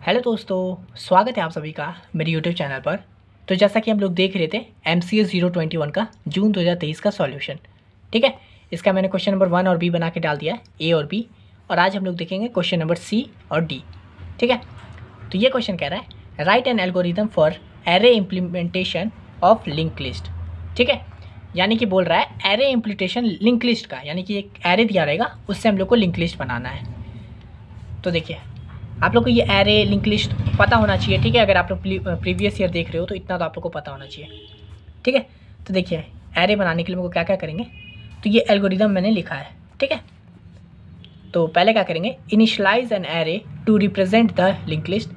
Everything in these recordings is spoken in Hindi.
हेलो दोस्तों, स्वागत है आप सभी का मेरे यूट्यूब चैनल पर। तो जैसा कि हम लोग देख रहे थे MCS 021 का जून 2023 का सॉल्यूशन, ठीक है। इसका मैंने क्वेश्चन नंबर 1 और बी बना के डाल दिया है, ए और बी। और आज हम लोग देखेंगे क्वेश्चन नंबर सी और डी, ठीक है। तो ये क्वेश्चन कह रहा है right an algorithm for array implementation of link list, ठीक है। यानी कि बोल रहा है एरे इम्प्लीमेंटेशन लिंक लिस्ट का, यानी कि एक एरे दिया रहेगा, उससे हम लोग को लिंक लिस्ट बनाना है। तो देखिए, आप लोग को ये एरे लिंक लिस्ट पता होना चाहिए, ठीक है। अगर आप लोग प्रीवियस ईयर देख रहे हो तो इतना तो आप लोग को पता होना चाहिए, ठीक है। तो देखिए, एरे बनाने के लिए हमको क्या क्या करेंगे, तो ये एल्गोरिदम मैंने लिखा है, ठीक है। तो पहले क्या करेंगे, initialize an array to represent the link list.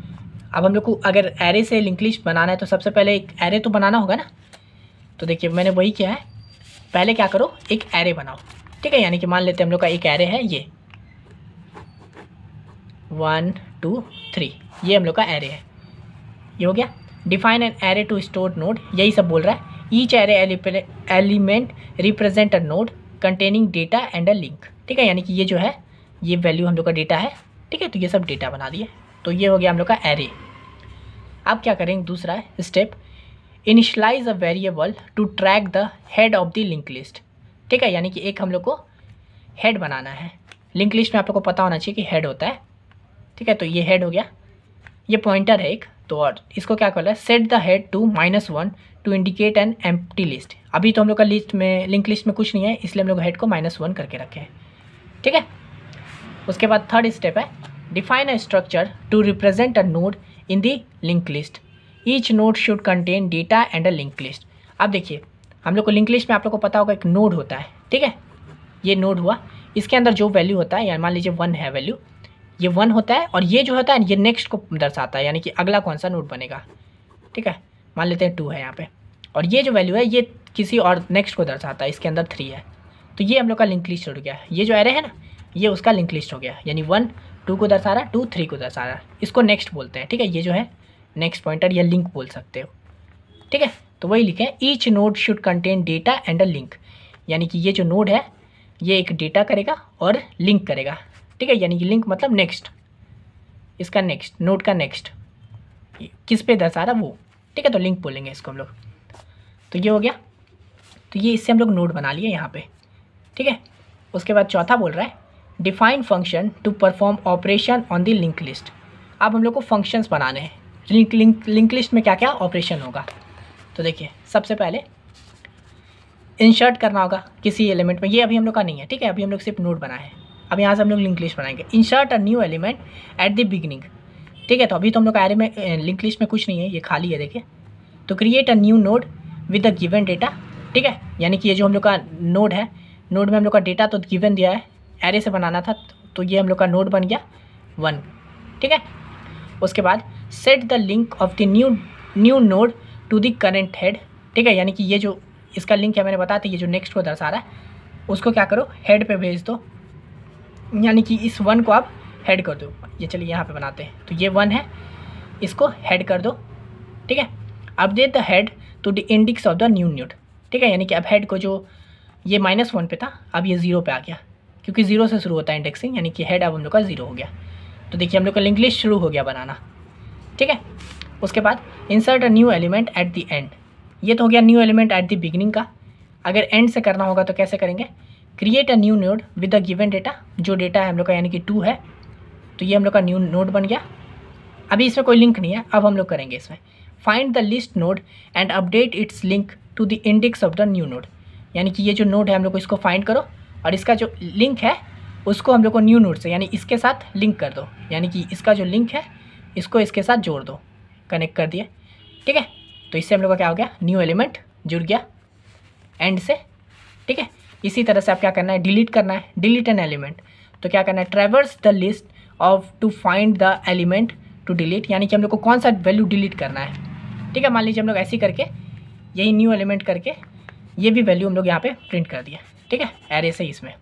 अब हम लोग को अगर एरे से लिंक लिस्ट बनाना है तो सबसे पहले एक एरे तो बनाना होगा ना। तो देखिए, मैंने वही किया है, पहले क्या करो, एक एरे बनाओ, ठीक है। यानी कि मान लेते हैं हम लोग का एक एरे है, ये 1 2 3, ये हम लोग का एरे है, ये हो गया। Define an array to store node, यही सब बोल रहा है। Each array element represent a node containing data and a link, ठीक है। यानी कि ये जो है, ये वैल्यू हम लोग का डेटा है, ठीक है। तो ये सब डेटा बना दिए, तो ये हो गया हम लोग का एरे। अब क्या करेंगे, दूसरा step, initialize a variable to track the head of the link list, ठीक है। यानी कि एक हम लोग को हेड बनाना है। लिंक लिस्ट में आप लोग को पता होना चाहिए कि हेड होता है, ठीक है। तो ये हेड हो गया, ये पॉइंटर है एक। तो और इसको क्या कर रहा है, set the head to -1 to indicate an empty list. अभी तो हम लोग का लिस्ट में, लिंक लिस्ट में कुछ नहीं है, इसलिए हम लोग हेड को -1 करके रखे हैं, ठीक है। उसके बाद थर्ड स्टेप है, define a structure to represent a node in the link list. Each node should contain data and a link list. अब देखिए, हम लोग को लिंक लिस्ट में आप लोग को पता होगा एक नोड होता है, ठीक है। ये नोड हुआ, इसके अंदर जो वैल्यू होता है, या मान लीजिए 1 है वैल्यू, ये 1 होता है। और ये जो होता है ये नेक्स्ट को दर्शाता है, यानी कि अगला कौन सा नोड बनेगा, ठीक है। मान लेते हैं 2 है यहाँ पे, और ये जो वैल्यू है ये किसी और नेक्स्ट को दर्शाता है, इसके अंदर 3 है। तो ये हम लोग का लिंक लिस्ट हो गया, ये जो एरे है ना, ये उसका लिंक लिस्ट हो गया। यानी 1 2 को दर्शा रहा है, 2 3 को दर्शा रहा है, इसको नेक्स्ट बोलते हैं, ठीक है। ये जो है नेक्स्ट पॉइंटर या लिंक बोल सकते हो, ठीक है। तो वही लिखे, each node should contain data and a link. यानी कि ये जो नोड है ये एक डेटा करेगा और लिंक करेगा, ठीक है। यानी कि लिंक मतलब नेक्स्ट, इसका नेक्स्ट, नोड का नेक्स्ट किस पे दर्शा रहा वो, ठीक है। तो लिंक बोलेंगे इसको हम लोग। तो ये हो गया, तो ये इससे हम लोग नोड बना लिए यहाँ पे, ठीक है। उसके बाद चौथा बोल रहा है, define function to perform operation on the link list. अब हम लोग को फंक्शंस बनाने हैं, लिंक लिस्ट में क्या क्या ऑपरेशन होगा। तो देखिए, सबसे पहले इंसर्ट करना होगा किसी एलिमेंट में, ये अभी हम लोग का नहीं है, ठीक है। अभी हम लोग सिर्फ नोड बनाए हैं। अब यहाँ से हम लोग लिंक लिस्ट बनाएंगे, insert a new element at the beginning, ठीक है। तो अभी तो हम लोग का एरे में, लिंक लिस्ट में कुछ नहीं है, ये खाली है, देखिए। तो create a new node with the given data, ठीक है। यानी कि ये जो हम लोग का नोड है, नोड में हम लोग का डेटा तो गिवन दिया है, एरे से बनाना था, तो ये हम लोग का नोड बन गया 1, ठीक है। उसके बाद set the link of the new node to the current head, ठीक है। यानी कि ये जो इसका लिंक है, मैंने बताया था, ये जो नेक्स्ट को दर्शा रहा है उसको क्या करो, हेड पे भेज दो। यानी कि इस 1 को आप हेड कर दो। ये चलिए यहाँ पे बनाते हैं, तो ये 1 है, इसको हेड कर दो, ठीक है। Update the head to the index of the new node, ठीक है। यानी कि अब हेड को, जो ये -1 पे था, अब ये 0 पे आ गया, क्योंकि 0 से शुरू होता है इंडेक्सिंग, यानी कि हेड अब हम लोग का 0 हो गया। तो देखिए, हम लोग का लिंक लिस्ट शुरू हो गया बनाना, ठीक है। उसके बाद insert a new element at the end, ये तो हो गया new element at the beginning का। अगर एंड से करना होगा तो कैसे करेंगे, create a new node with the given data, जो डेटा है हम लोग का यानी कि 2 है, तो ये हम लोग का न्यू नोड बन गया। अभी इसमें कोई लिंक नहीं है, अब हम लोग करेंगे इसमें, find the list node and update its link to the index of the new node. यानी कि ये जो नोड है हम लोग को इसको फाइंड करो, और इसका जो लिंक है उसको हम लोग को न्यू नोड से, यानी इसके साथ लिंक कर दो। यानी कि इसका जो लिंक है इसको इसके साथ जोड़ दो, कनेक्ट कर दिए, ठीक है। तो इससे हम लोग का क्या हो गया, न्यू एलिमेंट जुड़ गया एंड से, ठीक है। इसी तरह से आप क्या करना है, डिलीट करना है, डिलीट एन एलिमेंट। तो क्या करना है, traverse the list of to find the element to delete. यानी कि हम लोग को कौन सा वैल्यू डिलीट करना है, ठीक है। मान लीजिए हम लोग ऐसे ही करके, यही न्यू एलिमेंट करके ये भी वैल्यू हम लोग यहाँ पे प्रिंट कर दिया, ठीक है, एरे से इसमें।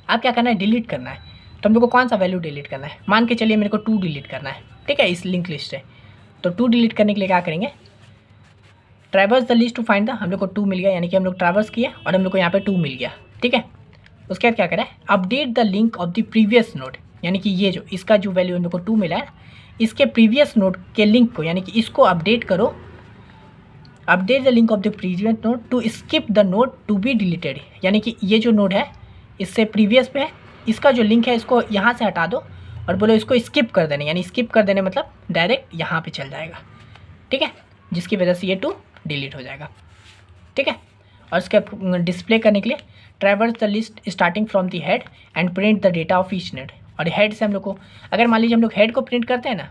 अब क्या करना है, डिलीट करना है। तो हम लोग को कौन सा वैल्यू डिलीट करना है, मान के चलिए मेरे को 2 डिलीट करना है, ठीक है, इस लिंक लिस्ट से। तो 2 डिलीट करने के लिए क्या करेंगे, traverse the list to find the, हम लोग को 2 मिल गया, यानी कि हम लोग ट्रैवर्स किया और हम लोग को यहाँ पे 2 मिल गया, ठीक है। उसके बाद क्या करें, update the link of the previous node. यानी कि ये जो इसका जो वैल्यू हम लोग को 2 मिला है, इसके प्रीवियस नोड के लिंक को, यानी कि इसको अपडेट करो, update the link of the previous node to skip the node to be deleted. यानी कि ये जो नोड है इससे प्रीवियस पे है, इसका जो लिंक है इसको यहाँ से हटा दो और बोलो इसको स्किप कर देने, यानी स्किप कर देने मतलब डायरेक्ट यहाँ पे चल जाएगा, ठीक है, जिसकी वजह से ये 2 डिलीट हो जाएगा, ठीक है। और इसका डिस्प्ले करने के लिए traverse the list starting from the head and print the data of each node. और हेड से हम लोग को, अगर मान लीजिए हम लोग हेड को प्रिंट करते हैं ना,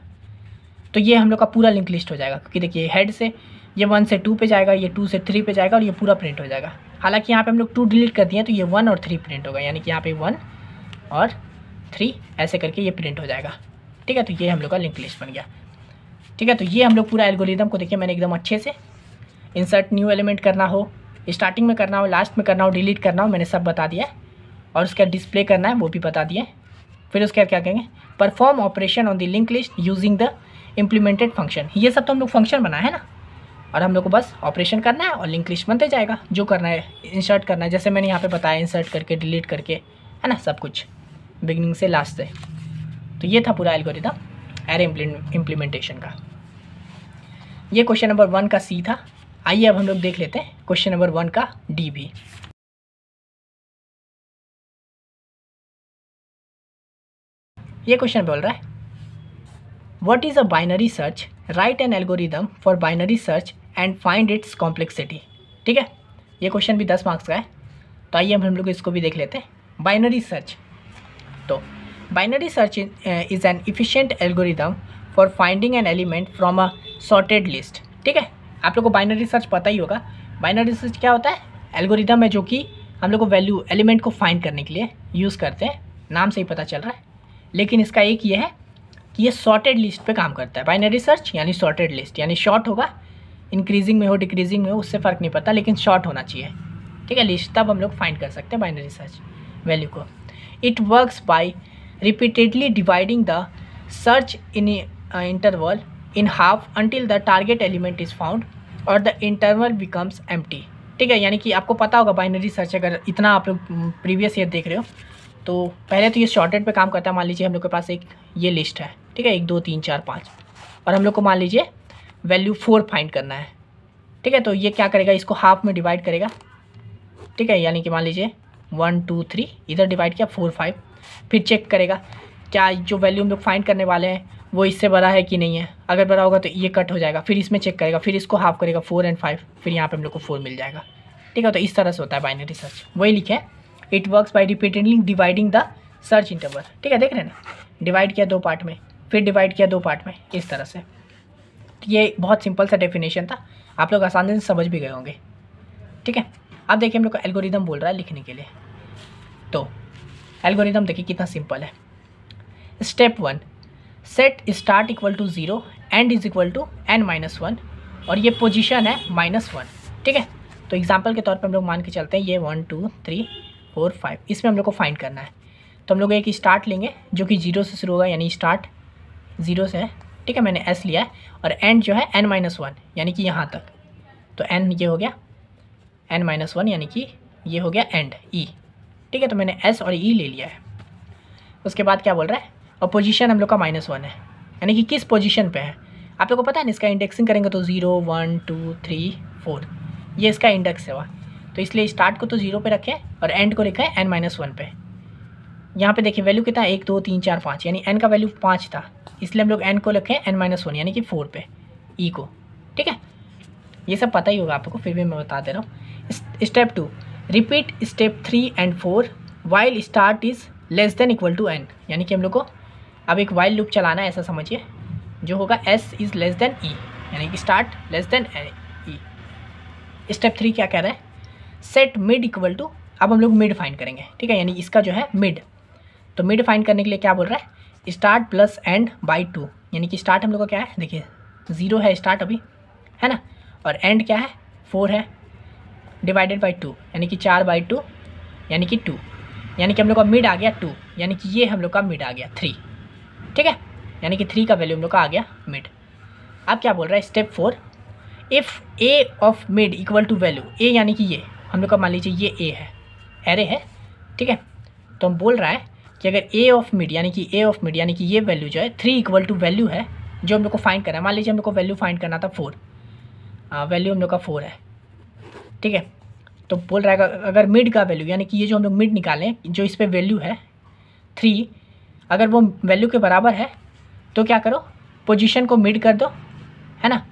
तो ये हम लोग का पूरा लिंक लिस्ट हो जाएगा, क्योंकि देखिए हेड से ये 1 से 2 पे जाएगा, ये 2 से 3 पे जाएगा और ये पूरा प्रिंट हो जाएगा। हालांकि यहाँ पे हम लोग 2 डिलीट कर दिए हैं तो ये 1 और 3 प्रिंट होगा, यानी कि यहाँ पे 1 और 3 ऐसे करके ये प्रिंट हो जाएगा, ठीक है। तो ये हम लोग का लिंक लिस्ट बन गया, ठीक है। तो ये हम लोग पूरा एल्गोरिदम को देखिए मैंने एकदम अच्छे से, इंसर्ट न्यू एलिमेंट करना हो, स्टार्टिंग में करना हो, लास्ट में करना हो, डिलीट करना हो, मैंने सब बता दिया है। और उसका डिस्प्ले करना है वो भी बता दिया। फिर उसके बाद क्या कहेंगे, perform operation on the link list using the implemented function. ये सब तो हम लोग फंक्शन बनाए है ना, और हम लोग को बस ऑपरेशन करना है और लिंक लिस्ट बनते जाएगा। जो करना है इंसर्ट करना है, जैसे मैंने यहाँ पे बताया, इंसर्ट करके, डिलीट करके, है ना, सब कुछ बिगिनिंग से लास्ट से। तो ये था पूरा एल्गोरिदम एरे इम्प्लीमेंटेशन का। ये क्वेश्चन नंबर 1 का सी था। आइए अब हम लोग देख लेते हैं क्वेश्चन नंबर 1 का डी भी। ये क्वेश्चन बोल रहा है, what is a binary search, right N algorithm for binary search and find its complexity. ठीक है, ये क्वेश्चन भी 10 मार्क्स का है। तो आइए हम लोग इसको भी देख लेते हैं। बाइनरी सर्च, तो binary search is an efficient algorithm for finding an element from a sorted list. ठीक है, आप लोग को बाइनरी सर्च पता ही होगा। बाइनरी सर्च क्या होता है, एल्गोरिदम है जो कि हम लोग को वैल्यू एलिमेंट को फाइंड करने के लिए यूज़ करते हैं, नाम से ही पता चल रहा है। लेकिन इसका एक ये है कि ये सॉर्टेड लिस्ट पे काम करता है। बाइनरी सर्च यानी सॉर्टेड लिस्ट, यानी शॉर्ट होगा, इंक्रीजिंग में हो डिक्रीजिंग में हो उससे फ़र्क नहीं पड़ता, लेकिन शॉर्ट होना चाहिए। ठीक है, लिस्ट तब हम लोग फाइंड कर सकते हैं बाइनरी सर्च वैल्यू को। It works by repeatedly dividing the search in interval in half until the target element is found और द इंटरवल बिकम्स एम्प्टी। ठीक है, यानी कि आपको पता होगा बाइनरी सर्च, अगर इतना आप लोग प्रीवियस ईयर देख रहे हो तो पहले तो ये शॉर्टेड पे काम करता है। मान लीजिए हम लोग के पास एक ये लिस्ट है, ठीक है, 1 2 3 4 5, और हम लोग को मान लीजिए वैल्यू 4 फाइंड करना है। ठीक है, तो ये क्या करेगा, इसको हाफ में डिवाइड करेगा। ठीक है, यानी कि मान लीजिए 1 2 3 इधर डिवाइड किया, 4 5, फिर चेक करेगा क्या जो वैल्यू हम लोग फाइंड करने वाले हैं वो इससे बड़ा है कि नहीं है। अगर बड़ा होगा तो ये कट हो जाएगा, फिर इसमें चेक करेगा, फिर इसको हाफ करेगा, 4 और 5, फिर यहाँ पे हम लोग को 4 मिल जाएगा। ठीक है, तो इस तरह से होता है बाइनरी सर्च। वही लिखे है, it works by repeatedly dividing the search interval. ठीक है, देख रहे हैं ना, डिवाइड किया 2 पार्ट में, फिर डिवाइड किया 2 पार्ट में, इस तरह से। तो ये बहुत सिंपल सा डेफिनेशन था, आप लोग आसानी से समझ भी गए होंगे। ठीक है, अब देखिए हम लोग का एल्गोरिदम बोल रहा है लिखने के लिए। तो एल्गोरिदम देखिए कितना सिंपल है। Step 1, set start equal to 0, end is equal to n-1, और ये पोजीशन है -1। ठीक है, तो एग्जांपल के तौर पे हम लोग मान के चलते हैं ये 1 2 3 4 5, इसमें हम लोग को फाइंड करना है। तो हम लोग एक स्टार्ट लेंगे जो कि 0 से शुरू होगा, यानी स्टार्ट 0 से है। ठीक है, मैंने s लिया है, और एंड जो है n-1, यानी कि यहाँ तक। तो n ये हो गया, n-1 यानी कि ये हो गया एंड e। ठीक है, तो मैंने s और e ले लिया है। उसके बाद क्या बोल रहा है, और पोजीशन हम लोग का -1 है, यानी कि किस पोजीशन पे है। आप लोग को पता है ना, इसका इंडेक्सिंग करेंगे तो 0 1 2 3 4, ये इसका इंडेक्स है वह। तो इसलिए स्टार्ट को तो 0 पे रखे और एंड को लिखा है n-1 पे। यहाँ पे देखिए वैल्यू कितना है, 1 2 3 4 5, यानी n का वैल्यू 5 था, इसलिए हम लोग n को लिखे n-1 यानी कि 4 पे e को। ठीक है, ये सब पता ही होगा आप लोग को, फिर भी मैं बता दे रहा हूँ। Step 2, repeat step 3 and 4 while start is less than equal to n, यानी कि हम लोग को अब एक वाइल लूप चलाना है, ऐसा समझिए, जो होगा s is less then e, यानी कि start less than e। Step 3 क्या कह रहा है, सेट मिड इक्वल टू, अब हम लोग मिड फाइंड करेंगे। ठीक है, यानी इसका जो है मिड, तो मिड फाइंड करने के लिए क्या बोल रहा है, स्टार्ट प्लस एंड बाई 2, यानी कि स्टार्ट हम लोग का क्या है, देखिए 0 है स्टार्ट अभी, है ना, और एंड क्या है 4 है, डिवाइडेड बाई 2, यानी कि 4/2, यानी कि 2, यानी कि हम लोग का मिड आ गया 2, यानी कि ये हम लोग का मिड आ गया 3। ठीक है, यानी कि 3 का वैल्यू हम लोग का आ गया मिड। अब क्या बोल रहा है, step 4, if A of mid equal to value A, यानी कि ये हम लोग का मान लीजिए ये ए है, एरे है। ठीक है, तो हम बोल रहा है कि अगर ए ऑफ मिड यानी कि ये वैल्यू जो है 3 इक्वल टू वैल्यू है जो हम लोग को फाइंड करना है। मान लीजिए हम लोग को वैल्यू फाइंड करना था 4, वैल्यू हम लोग का 4 है, ठीक है। तो बोल रहा है अगर मिड का वैल्यू यानी कि ये जो हम लोग मिड निकालें जो इस पर वैल्यू है 3, अगर वो वैल्यू के बराबर है तो क्या करो, पोजीशन को मिड कर दो, है ना।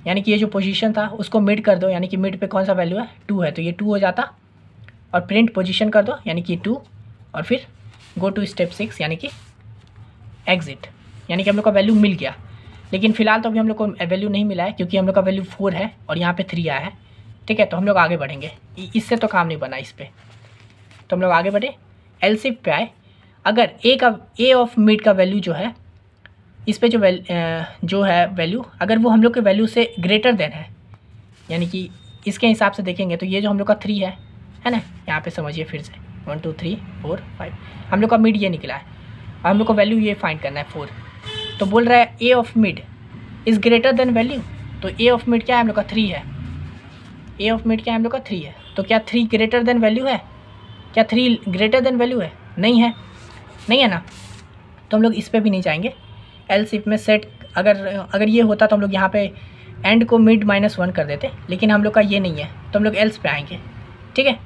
यानी कि ये जो पोजीशन था उसको मिड कर दो, यानी कि मिड पे कौन सा वैल्यू है 2 है, तो ये 2 हो जाता। और प्रिंट पोजीशन कर दो यानी कि 2, और फिर गो टू स्टेप 6 यानी कि एग्जिट, यानी कि हम लोग का वैल्यू मिल गया। लेकिन फिलहाल तो अभी हम लोग को वैल्यू नहीं मिला है क्योंकि हम लोग का वैल्यू 4 है और यहाँ पे 3 आया है, ठीक है। तो हम लोग आगे बढ़ेंगे, इससे तो काम नहीं बना इस पर, तो हम लोग आगे बढ़े। एलसीफ पे आए, अगर ए ऑफ मिड का वैल्यू जो है इस पे जो है वैल्यू अगर वो हम लोग के वैल्यू से ग्रेटर देन है, यानी कि इसके हिसाब से देखेंगे तो ये जो हम लोग का 3 है ना, यहाँ पे समझिए फिर से 1 2 3 4 5 हम लोग का मिड ये निकला है और हम लोग को वैल्यू ये फाइंड करना है 4। तो बोल रहा है A of mid is greater than value, तो ए ऑफ मिड क्या है हम लोग का 3 है, ए ऑफ मिड क्या है हम लोग का 3 है। तो क्या 3 ग्रेटर देन वैल्यू है, क्या 3 ग्रेटर देन वैल्यू है, नहीं है ना। तो हम लोग इस पर भी नहीं जाएंगे। एल्स इफ में सेट अगर ये होता तो हम लोग यहाँ पे एंड को मिड -1 कर देते, लेकिन हम लोग का ये नहीं है तो हम लोग एल्स पे आएंगे, ठीक है।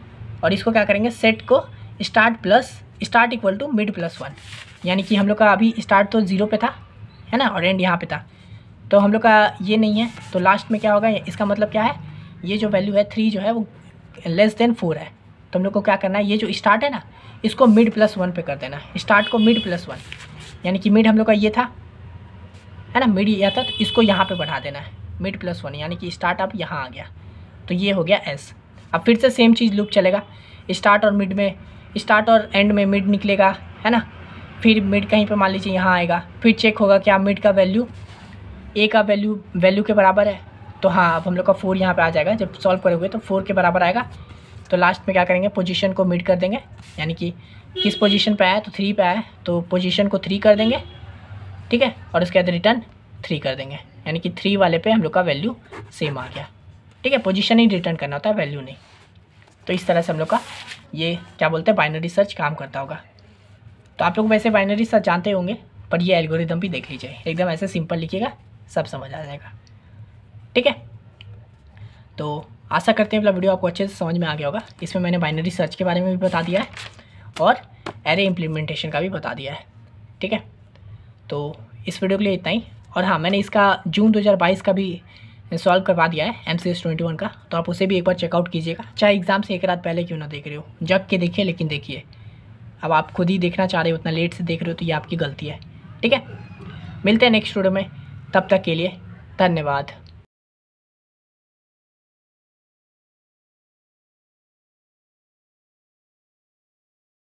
और इसको क्या करेंगे, सेट को स्टार्ट इक्वल टू मिड +1, यानी कि हम लोग का अभी स्टार्ट तो 0 पे था, है ना, और एंड यहाँ पे था, तो हम लोग का ये नहीं है। तो लास्ट में क्या होगा, इसका मतलब क्या है, ये जो वैल्यू है 3 जो है वो लेस देन 4 है। तो हम लोग को क्या करना है, ये जो स्टार्ट है ना इसको मिड +1 पे कर देना है, स्टार्ट को मिड +1, यानी कि मिड हम लोग का ये था, है ना, मिड ये था, तो इसको यहाँ पे बढ़ा देना है मिड +1, यानी कि स्टार्ट अब यहाँ आ गया, तो ये हो गया एस। अब फिर से सेम चीज़ लूप चलेगा, स्टार्ट और एंड में मिड निकलेगा, है ना, फिर मिड कहीं पे मान लीजिए यहाँ आएगा, फिर चेक होगा क्या मिड का वैल्यू ए का वैल्यू के बराबर है, तो हाँ अब हम लोग का 4 यहाँ पे आ जाएगा। जब सॉल्व करोगे तो 4 के बराबर आएगा, तो लास्ट में क्या करेंगे, पोजीशन को मिड कर देंगे, यानी कि किस पोजीशन पे आया तो 3 पे आया, तो पोजीशन को 3 कर देंगे, ठीक है, और उसके बाद रिटर्न 3 कर देंगे, यानी कि 3 वाले पे हम लोग का वैल्यू सेम आ गया, ठीक है। पोजीशन ही रिटर्न करना होता है, वैल्यू नहीं। तो इस तरह से हम लोग का ये क्या बोलते हैं बाइनरी सर्च काम करता होगा। तो आप लोग वैसे बाइनरी सर्च जानते होंगे, पर ये एल्गोरिदम भी देख लीजिए, एकदम ऐसे सिंपल लिखिएगा सब समझ आ जाएगा, ठीक है। तो आशा करते हैं मतलब वीडियो आपको अच्छे से समझ में आ गया होगा। इसमें मैंने बाइनरी सर्च के बारे में भी बता दिया है और एरे इम्प्लीमेंटेशन का भी बता दिया है, ठीक है। तो इस वीडियो के लिए इतना ही। और हाँ, मैंने इसका जून 2022 का भी सॉल्व करवा दिया है MCS 21 का, तो आप उसे भी एक बार चेकआउट कीजिएगा, चाहे एग्ज़ाम से एक रात पहले क्यों ना देख रहे हो, जग के देखिए, लेकिन देखिए। अब आप खुद ही देखना चाह रहे हो, उतना लेट से देख रहे हो तो ये आपकी गलती है, ठीक है। मिलते हैं नेक्स्ट वीडियो में, तब तक के लिए धन्यवाद।